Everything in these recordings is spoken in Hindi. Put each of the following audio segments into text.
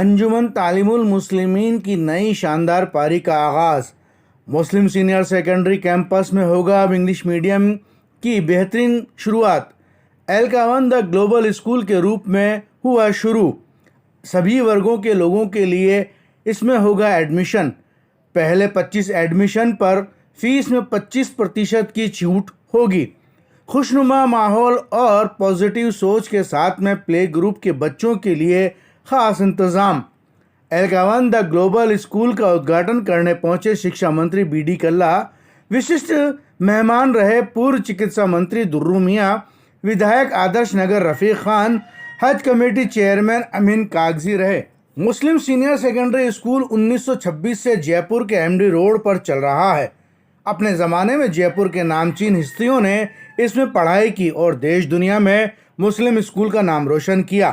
अंजुमन तालीमुल मुस्लिमीन की नई शानदार पारी का आगाज़। मुस्लिम सीनियर सेकेंडरी कैंपस में होगा अब इंग्लिश मीडियम की बेहतरीन शुरुआत। एल-कावन द ग्लोबल स्कूल के रूप में हुआ शुरू। सभी वर्गों के लोगों के लिए इसमें होगा एडमिशन। पहले 25 एडमिशन पर फीस में 25% की छूट होगी। खुशनुमा माहौल और पॉजिटिव सोच के साथ में प्ले ग्रुप के बच्चों के लिए खास इंतज़ाम। एल-कावन द ग्लोबल स्कूल का उद्घाटन करने पहुंचे शिक्षा मंत्री बी.डी. कल्ला, विशिष्ट मेहमान रहे पूर्व चिकित्सा मंत्री दुर्रू मियाँ, विधायक आदर्श नगर रफ़ीक खान, हज कमेटी चेयरमैन अमीन कागजी रहे। मुस्लिम सीनियर सेकेंडरी स्कूल 1926 से जयपुर के एमडी रोड पर चल रहा है। अपने ज़माने में जयपुर के नामचीन हस्तियों ने इसमें पढ़ाई की और देश दुनिया में मुस्लिम स्कूल का नाम रोशन किया।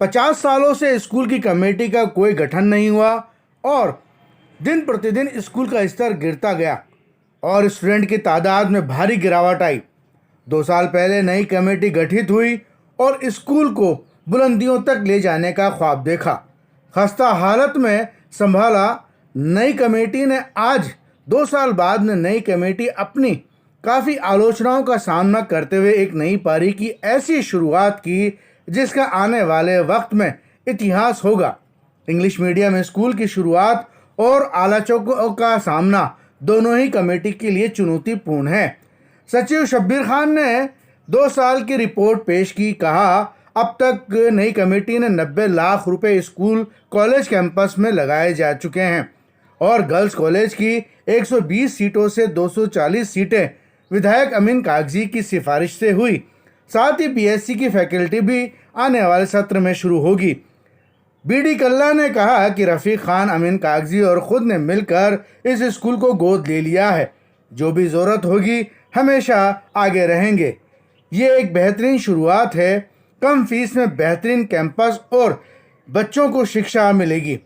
50 सालों से स्कूल की कमेटी का कोई गठन नहीं हुआ और दिन प्रतिदिन स्कूल का स्तर गिरता गया और स्टूडेंट की तादाद में भारी गिरावट आई। 2 साल पहले नई कमेटी गठित हुई और स्कूल को बुलंदियों तक ले जाने का ख्वाब देखा। खस्ता हालत में संभाला नई कमेटी ने आज 2 साल बाद में नई कमेटी अपनी काफ़ी आलोचनाओं का सामना करते हुए एक नई पारी की ऐसी शुरुआत की जिसका आने वाले वक्त में इतिहास होगा। इंग्लिश मीडियम स्कूल की शुरुआत और आलोचकों का सामना दोनों ही कमेटी के लिए चुनौतीपूर्ण है। सचिव शब्बीर खान ने 2 साल की रिपोर्ट पेश की। कहा, अब तक नई कमेटी ने 90 लाख रुपए स्कूल कॉलेज कैंपस में लगाए जा चुके हैं और गर्ल्स कॉलेज की 120 सीटों से 240 सीटें विधायक अमीन कागजी की सिफारिश से हुई। साथ ही बीएससी की फैकल्टी भी आने वाले सत्र में शुरू होगी। बी.डी. कल्ला ने कहा कि रफ़ीक खान, अमीन कागजी और ख़ुद ने मिलकर इस स्कूल को गोद ले लिया है। जो भी ज़रूरत होगी हमेशा आगे रहेंगे। ये एक बेहतरीन शुरुआत है। कम फीस में बेहतरीन कैंपस और बच्चों को शिक्षा मिलेगी।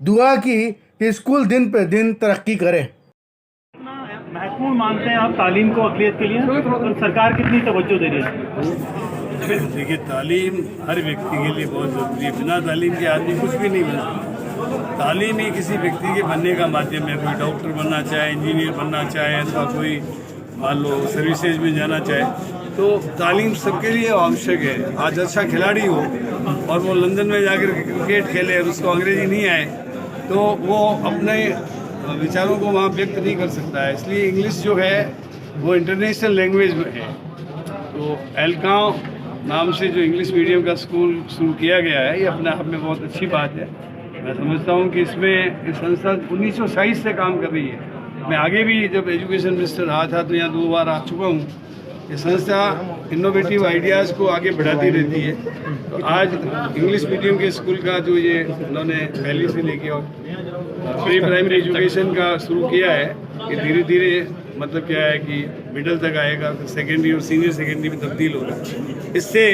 दुआ की कि स्कूल दिन पर दिन तरक्की करे। महत्वपूर्ण मानते हैं आप तालीम को अक़लियत के लिए, तो सरकार कितनी तवज्जो दे रही है? देखिए, तालीम हर व्यक्ति के लिए बहुत ज़रूरी है। बिना तालीम के आदमी कुछ भी नहीं बनता। तालीम ही किसी व्यक्ति के बनने का माध्यम है। कोई डॉक्टर बनना चाहे, इंजीनियर बनना चाहे, अथवा कोई मान लो सर्विसेज में जाना चाहे, तो तालीम सबके लिए आवश्यक है। आज अच्छा खिलाड़ी हो और वो लंदन में जाकर क्रिकेट खेले और उसको अंग्रेजी नहीं आए तो वो अपने विचारों को वहाँ व्यक्त नहीं कर सकता है। इसलिए इंग्लिश जो है वो इंटरनेशनल लैंग्वेज में है। तो एल-कावन नाम से जो इंग्लिश मीडियम का स्कूल शुरू किया गया है, ये अपने आप में बहुत अच्छी बात है। मैं समझता हूँ कि इसमें इस संस्था 1927 से काम कर रही है। मैं आगे भी जब एजुकेशन मिनिस्टर रहा था तो यहाँ 2 बार आ चुका हूँ। ये संस्था इनोवेटिव आइडियाज़ को आगे बढ़ाती रहती है। तो आज इंग्लिश मीडियम के स्कूल का जो ये उन्होंने पहले से लेके और प्री प्राइमरी एजुकेशन का शुरू किया है, कि धीरे धीरे मतलब क्या है कि मिडिल तक आएगा, फिर सेकेंडरी और सीनियर सेकेंडरी में तब्दील होगा। इससे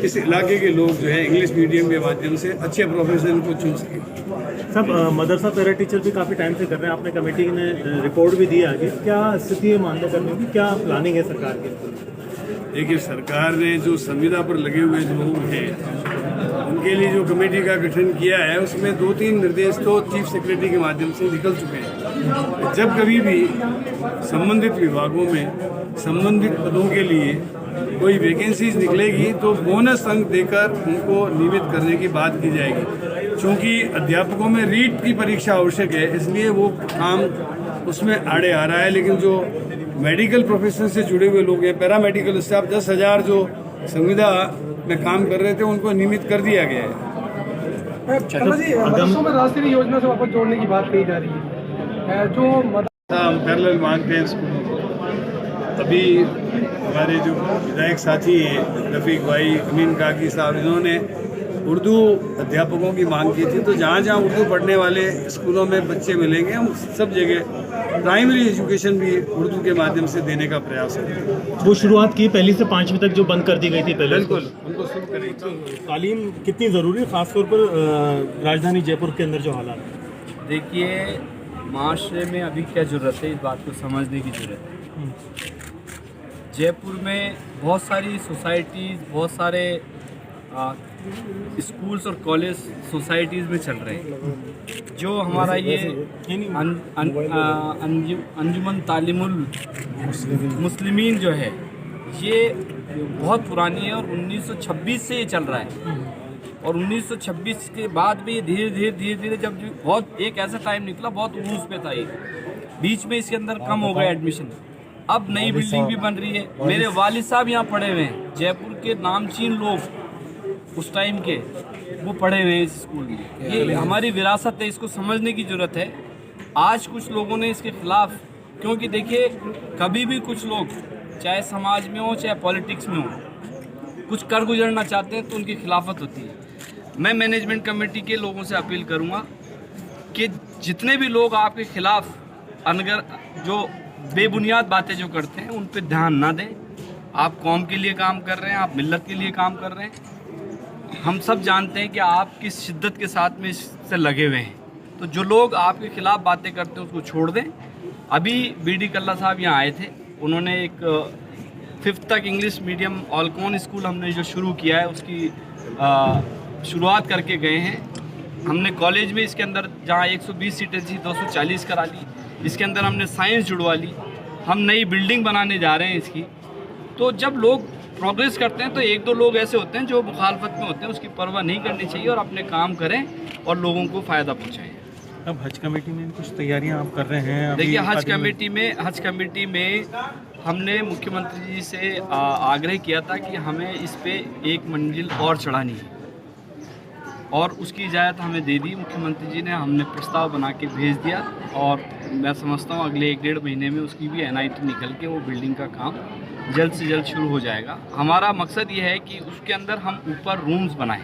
इस इलाके के लोग जो है इंग्लिश मीडियम के माध्यम से अच्छे प्रोफेशन को चुन सकें। सब मदरसा पैरा टीचर भी काफ़ी टाइम से कर रहे हैं। आपने कमेटी ने रिपोर्ट भी दी आगे, क्या स्थिति है मान्य करने की, क्या प्लानिंग है सरकार की? देखिए, सरकार ने जो संविदा पर लगे हुए जो लोग हैं उनके लिए जो कमेटी का गठन किया है, उसमें 2-3 निर्देश तो चीफ सेक्रेटरी के माध्यम से निकल चुके हैं। जब कभी भी संबंधित विभागों में संबंधित पदों के लिए कोई वैकेंसीज निकलेगी तो बोनस अंक देकर उनको नियमित करने की बात की जाएगी। चूँकि अध्यापकों में रीट की परीक्षा आवश्यक है, इसलिए वो काम उसमें आड़े आ रहा है। लेकिन जो मेडिकल प्रोफेशन से जुड़े हुए लोग हैं, पैरामेडिकल स्टाफ 10,000 जो संविदा में काम कर रहे थे उनको नियमित कर दिया गया है। मदरसों में राष्ट्रीय योजना से वापस जोड़ने की बात कही जा रही है। जो हम पैरेलल मानते हैं स्कूलों को। अभी हमारे जो विधायक साथी हैं रफ़ीक भाई, अमीन काकी साहब, इन्होंने उर्दू अध्यापकों की मांग की थी। तो जहाँ जहाँ उर्दू पढ़ने वाले स्कूलों में बच्चे मिलेंगे, हम सब जगह प्राइमरी एजुकेशन भी उर्दू के माध्यम से देने का प्रयास करेंगे। वो शुरुआत की पहली से 5वीं तक जो बंद कर दी गई थी पहले, बिल्कुल उनको शुरू करेंगे। तालीम कितनी ज़रूरी है, ख़ासतौर पर राजधानी जयपुर के अंदर जो हालात है? देखिए, माशरे में अभी क्या ज़रूरत है, इस बात को समझने की ज़रूरत है। जयपुर में बहुत सारी सोसाइटीज़, बहुत सारे स्कूल्स और कॉलेज सोसाइटीज़ में चल रहे हैं। जो हमारा ये अंजुमन तालीमुल मुस्लिमीन जो है, ये बहुत पुरानी है और 1926 से ये चल रहा है। और 1926 के बाद भी ये धीरे धीरे जब बहुत एक ऐसा टाइम निकला, बहुत उरूज पे था ये, बीच में इसके अंदर कम हो गया एडमिशन। अब नई बिल्डिंग भी बन रही है। मेरे वालिद साहब यहाँ पढ़े हुए हैं, जयपुर के नामचीन लोग उस टाइम के, वो पढ़े हुए हैं इस स्कूल में। ये हमारी विरासत है, इसको समझने की ज़रूरत है। आज कुछ लोगों ने इसके खिलाफ, क्योंकि देखिए कभी भी कुछ लोग चाहे समाज में हो चाहे पॉलिटिक्स में हो, कुछ कर गुजरना चाहते हैं तो उनकी खिलाफत होती है। मैं मैनेजमेंट कमेटी के लोगों से अपील करूंगा कि जितने भी लोग आपके खिलाफ अनगर जो बेबुनियाद बातें जो करते हैं उन पे ध्यान ना दें। आप कौम के लिए काम कर रहे हैं, आप मिल्लत के लिए काम कर रहे हैं। हम सब जानते हैं कि आप किस शिद्दत के साथ में इससे लगे हुए हैं। तो जो लोग आपके खिलाफ बातें करते हैं उसको छोड़ दें। अभी बीडी कल्ला साहब यहाँ आए थे, उन्होंने एक 5th तक इंग्लिश मीडियम ऑलकॉन स्कूल हमने जो शुरू किया है उसकी शुरुआत करके गए हैं। हमने कॉलेज में इसके अंदर जहाँ 120 सीटें थी 240 करा ली। इसके अंदर हमने साइंस जुड़वा ली। हम नई बिल्डिंग बनाने जा रहे हैं इसकी। तो जब लोग प्रोग्रेस करते हैं तो एक दो लोग ऐसे होते हैं जो मुखालफत में होते हैं, उसकी परवाह नहीं करनी चाहिए और अपने काम करें और लोगों को फ़ायदा पहुँचाएँ। अब हज कमेटी में कुछ तैयारियां आप कर रहे हैं? देखिए हज कमेटी में हमने मुख्यमंत्री जी से आग्रह किया था कि हमें इस पे एक मंजिल और चढ़ानी है और उसकी इजाज़त हमें दे दी मुख्यमंत्री जी ने। हमने प्रस्ताव बना के भेज दिया और मैं समझता हूँ अगले 1-1.5 महीने में उसकी भी NIT निकल के वो बिल्डिंग का काम जल्द से जल्द शुरू हो जाएगा। हमारा मकसद ये है कि उसके अंदर हम ऊपर रूम्स बनाएं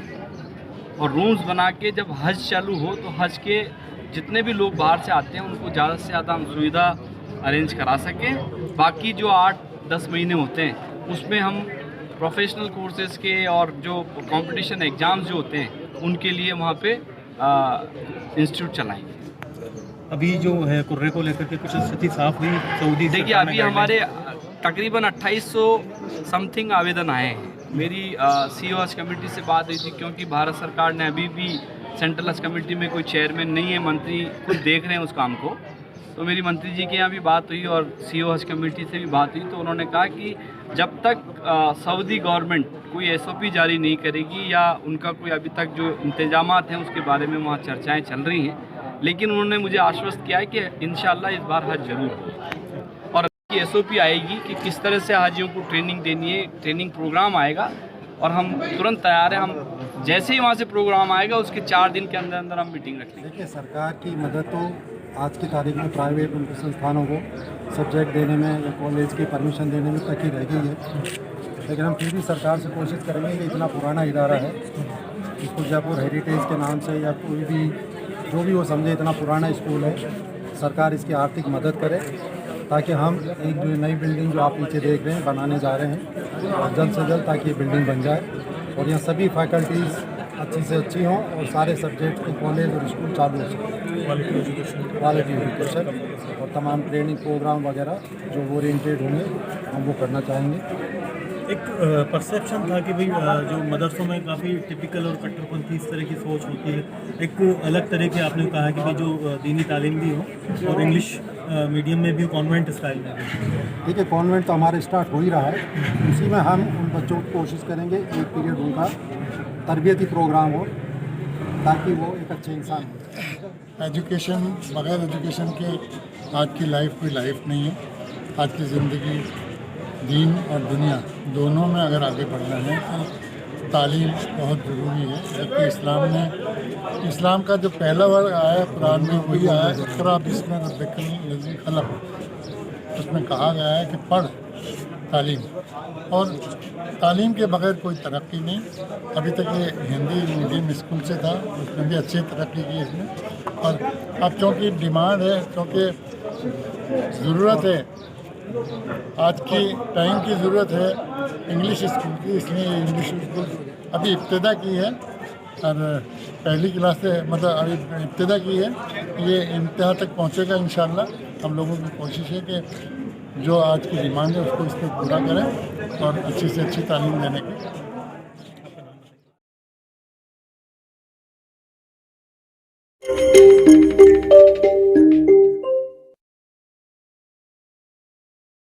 और रूम्स बना के जब हज चालू हो तो हज के जितने भी लोग बाहर से आते हैं उनको ज़्यादा से ज़्यादा हम सुविधा अरेंज करा सकें। बाकी जो 8-10 महीने होते हैं उसमें हम प्रोफेशनल कोर्सेज़ के और जो कंपटीशन एग्ज़ाम्स जो होते हैं उनके लिए वहाँ पे इंस्टीट्यूट चलाएंगे। अभी जो है कुर्रे को लेकर के कुछ स्थिति साफ हुई सऊदी? देखिए अभी हमारे तकरीबन 2800 समथिंग आवेदन आए हैं। मेरी CEO हज कमेटी से बात हुई थी, क्योंकि भारत सरकार ने अभी भी सेंट्रल हज कमेटी में कोई चेयरमैन नहीं है, मंत्री खुद देख रहे हैं उस काम को। तो मेरी मंत्री जी के यहाँ भी बात हुई और CEO हज कमेटी से भी बात हुई, तो उन्होंने कहा कि जब तक सऊदी गवर्नमेंट कोई SOP जारी नहीं करेगी या उनका कोई अभी तक जो इंतजामात हैं उसके बारे में वहाँ चर्चाएं चल रही हैं, लेकिन उन्होंने मुझे आश्वस्त किया है कि इंशाल्लाह इस बार हज जरूर हो और SOP आएगी कि किस तरह से हाजियों को ट्रेनिंग देनी है। ट्रेनिंग प्रोग्राम आएगा और हम तुरंत तैयार हैं। हम जैसे ही वहाँ से प्रोग्राम आएगा उसके 4 दिन के अंदर अंदर हम मीटिंग रख लेंगे। देखिए सरकार की मदद तो आज की तारीख में प्राइवेट उनके संस्थानों को सब्जेक्ट देने में या कॉलेज की परमिशन देने में तक ही रह गई है, लेकिन हम फिर भी सरकार से कोशिश करेंगे कि इतना पुराना इदारा है, इसको जयपुर हेरिटेज के नाम से या कोई भी जो भी वो समझे इतना पुराना स्कूल है, सरकार इसकी आर्थिक मदद करे ताकि हम एक जो नई बिल्डिंग जो आप नीचे देख रहे हैं बनाने जा रहे हैं जल्द से जल्द, ताकि ये बिल्डिंग बन जाए और यहाँ सभी फैकल्टीज़ अच्छी से अच्छी हों और सारे सब्जेक्ट के कॉलेज और स्कूल चालू हो सकें। क्वालिटी एजुकेशन और तमाम ट्रेनिंग प्रोग्राम वगैरह जो ओरिएंटेड होंगे हम वो करना चाहेंगे। एक परसेप्शन था कि भाई जो मदरसों में काफ़ी टिपिकल और कट्टरपंथी इस तरह की सोच होती है, एक अलग तरह के आपने कहा कि भाई जो दीनी तालीम भी हो और इंग्लिश मीडियम में भी, कॉन्वेंट स्टाइल में भी। देखिए कॉन्वेंट तो हमारे स्टार्ट हो ही रहा है, उसी में हम उन बच्चों को कोशिश करेंगे एक पीरियड उनका तरबियती प्रोग्राम हो ताकि वो एक अच्छे इंसान हो। एजुकेशन, बगैर एजुकेशन के आज की लाइफ कोई लाइफ नहीं है। आज की ज़िंदगी दीन और दुनिया दोनों में अगर आगे बढ़ना है तो तालीम बहुत ज़रूरी है। जबकि इस्लाम का जो पहला वर्ड आया कुरान में वही आया इक़रा बिस्मि रब्बिकल लज़ी खलक़। उसमें कहा गया है कि पढ़ तालीम, और तालीम के बगैर कोई तरक्की नहीं। अभी तक ये हिंदी मीडियम स्कूल से था, उसमें भी अच्छी तरक्की की इसमें, और अब क्योंकि डिमांड है, क्योंकि ज़रूरत है, आज की टाइम की ज़रूरत है इंग्लिश स्कूल की, इसलिए इंग्लिश स्कूल अभी इब्तिदा की है और पहली क्लास से मतलब अभी इब्तिदा की है, ये इंतहा तक पहुँचेगा इंशाल्लाह। हम लोगों की कोशिश है कि जो आज की डिमांड है उसको इस पर पूरा करें और अच्छी से अच्छी तालीम देने की है।